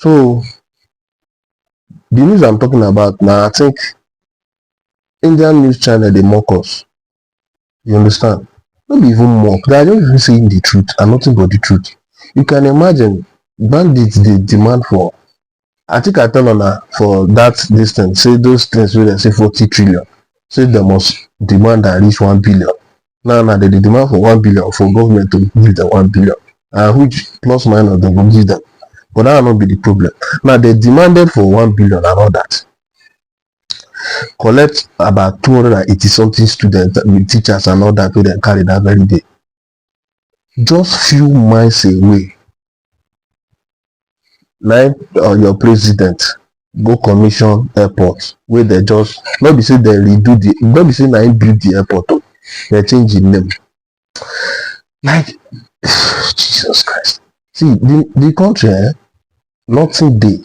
So the news I'm talking about now, I think Indian news channel they mock us. You understand? Not even mock. They are just even saying the truth and nothing but the truth. You can imagine bandits they demand for. I think I tell on for that distance, say those things where they say 40 trillion. Say they must demand at least 1 billion. Now they demand for 1 billion for government to give them 1 billion. Which plus minus they will give them. But that will not be the problem. Now they demanded for 1 billion and all that. Collect about 280 something students with teachers and all that, where they carry that very day. Just few miles away, now your president go commission airport where they just not be say they redo the, not be say now build the airport, they change the name. Like Jesus Christ. See the country, nothing dey.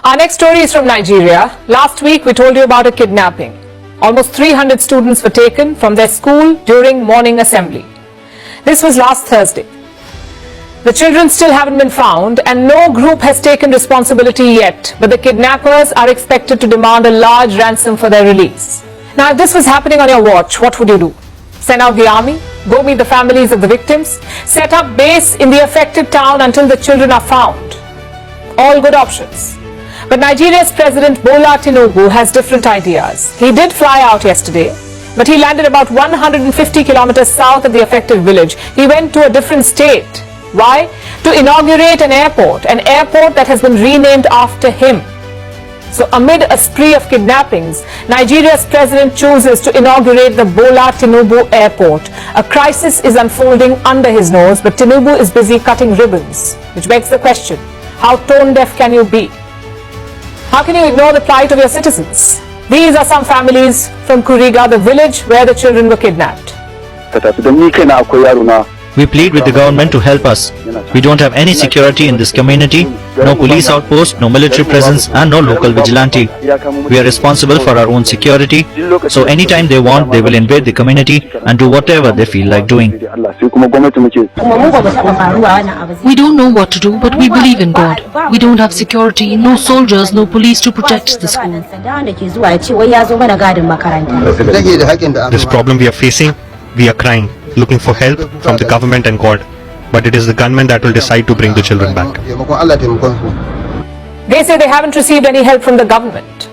Our next story is from Nigeria. Last week, we told you about a kidnapping. Almost 300 students were taken from their school during morning assembly. This was last Thursday. The children still haven't been found and no group has taken responsibility yet, but the kidnappers are expected to demand a large ransom for their release. Now, if this was happening on your watch, what would you do? Send out the army? Go meet the families of the victims? Set up base in the affected town until the children are found? All good options. But Nigeria's President Bola Tinubu has different ideas. He did fly out yesterday, but he landed about 150 kilometers south of the affected village. He went to a different state. Why? To inaugurate an airport that has been renamed after him. So amid a spree of kidnappings, Nigeria's president chooses to inaugurate the Bola Tinubu airport. A crisis is unfolding under his nose, but Tinubu is busy cutting ribbons, which begs the question, how tone deaf can you be? How can you ignore the plight of your citizens? These are some families from Kuriga, the village where the children were kidnapped. We plead with the government to help us. We don't have any security in this community, no police outpost, no military presence and no local vigilante. We are responsible for our own security, so anytime they want, they will invade the community and do whatever they feel like doing. We don't know what to do, but we believe in God. We don't have security, no soldiers, no police to protect the school. This problem we are facing, we are crying, looking for help from the government and God. But it is the gunmen that will decide to bring the children back. They say they haven't received any help from the government.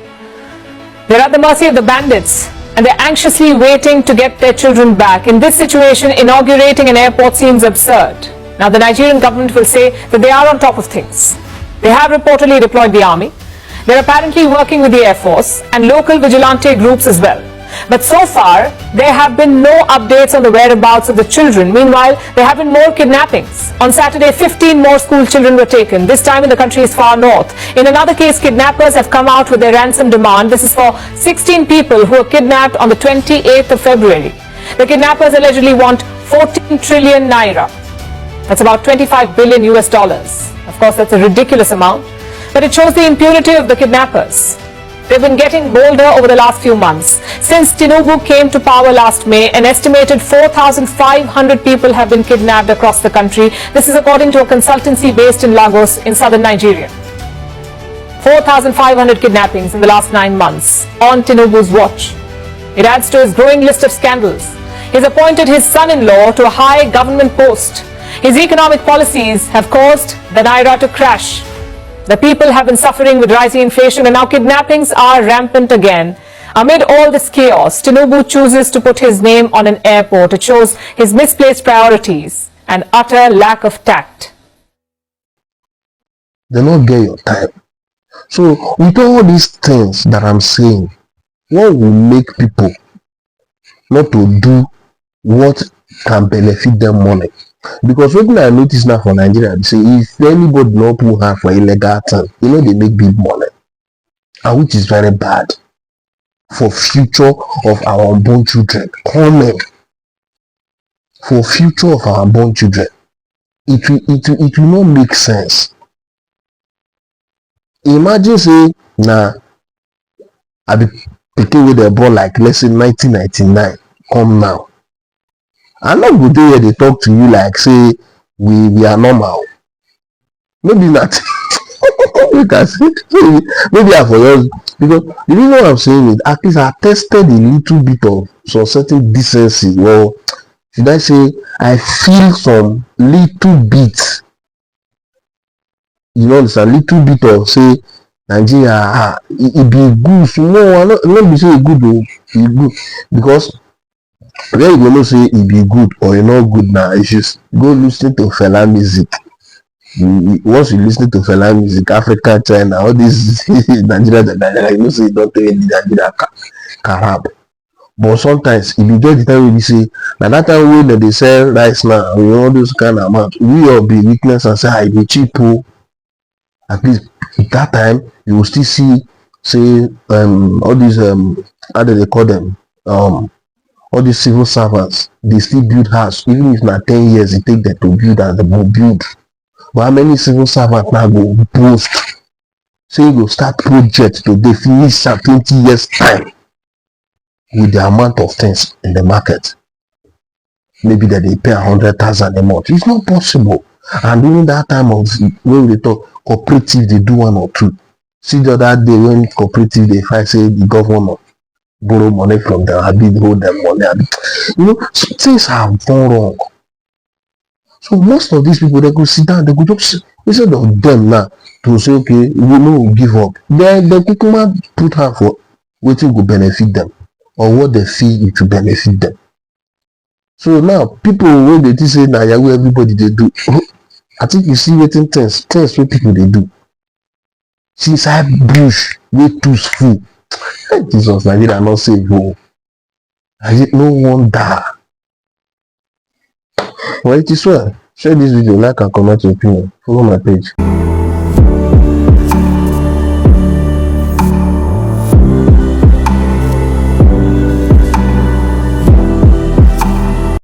They're at the mercy of the bandits and they're anxiously waiting to get their children back. In this situation, inaugurating an airport seems absurd. Now, the Nigerian government will say that they are on top of things. They have reportedly deployed the army. They're apparently working with the Air Force and local vigilante groups as well. But so far, there have been no updates on the whereabouts of the children. Meanwhile, there have been more kidnappings. On Saturday, 15 more school children were taken, this time in the country's far north. In another case, kidnappers have come out with their ransom demand. This is for 16 people who were kidnapped on the 28th of February. The kidnappers allegedly want 14 trillion naira. That's about 25 billion US dollars. Of course, that's a ridiculous amount, but it shows the impunity of the kidnappers. They've been getting bolder over the last few months. Since Tinubu came to power last May, an estimated 4,500 people have been kidnapped across the country. This is according to a consultancy based in Lagos in southern Nigeria. 4,500 kidnappings in the last 9 months on Tinubu's watch. It adds to his growing list of scandals. He's appointed his son-in-law to a high government post. His economic policies have caused the naira to crash. The people have been suffering with rising inflation and now kidnappings are rampant again. Amid all this chaos, Tinubu chooses to put his name on an airport. It shows his misplaced priorities and utter lack of tact. They don't get your time. So with all these things that I'm saying, what will make people not to do what can benefit them money? Because what I notice now for Nigeria, they say if anybody not put hand for illegal thing, they make big money, and which is very bad for future of our unborn children coming. For future of our unborn children, it will not make sense. Imagine say now I be picking with a ball like let's say 1999. come now. I'm not go dey here dey talk to you like say we are normal. Maybe not. You can say maybe I for yours, because the reason I'm saying it, at least I tested a little bit of some certain decency, or should I say I feel some little bit, you know, it's a little bit of say Nigeria, it be good small. Not be say e good o, e good, because where you go know say e be good or e no good na, you should go lis ten to Fela music. Once you lis ten to Fela music, Africa, China, all these Nigeria, you know say e don tell you the Nigeria carab. But sometimes e be get the time wey be say na that time wey dem dey sell rice now, you know, all those kind of amount, we all be witness and say e dey cheap o. At least that time you go still see say all these how do they call them, all these civil servants, they still build house even if na 10 years e take them to build, and dem go build. But how many civil servants now go boast say you go start project today, finish am 20 years time with the amount of things in the market? Maybe that they pay 100,000 a month. It's not possible. And during that time of when we talk cooperative, they do one or two. See the other day when cooperative they find say the government borrow money from them, I bid hold them money. You know, things have gone wrong. So most of these people, they go sit down, they go just, instead of them now to say, okay, we no give up, they kukuma put her for waiting go benefit them, or what they feel it to benefit them. So now people when they think say na yahoo everybody they do, I think you see waiting things wey people they do. See inside bush wey too full. Jesus, Nigeria not safe o. No wonder. Well, it is well. Share this video, like and comment your opinion. Follow my page.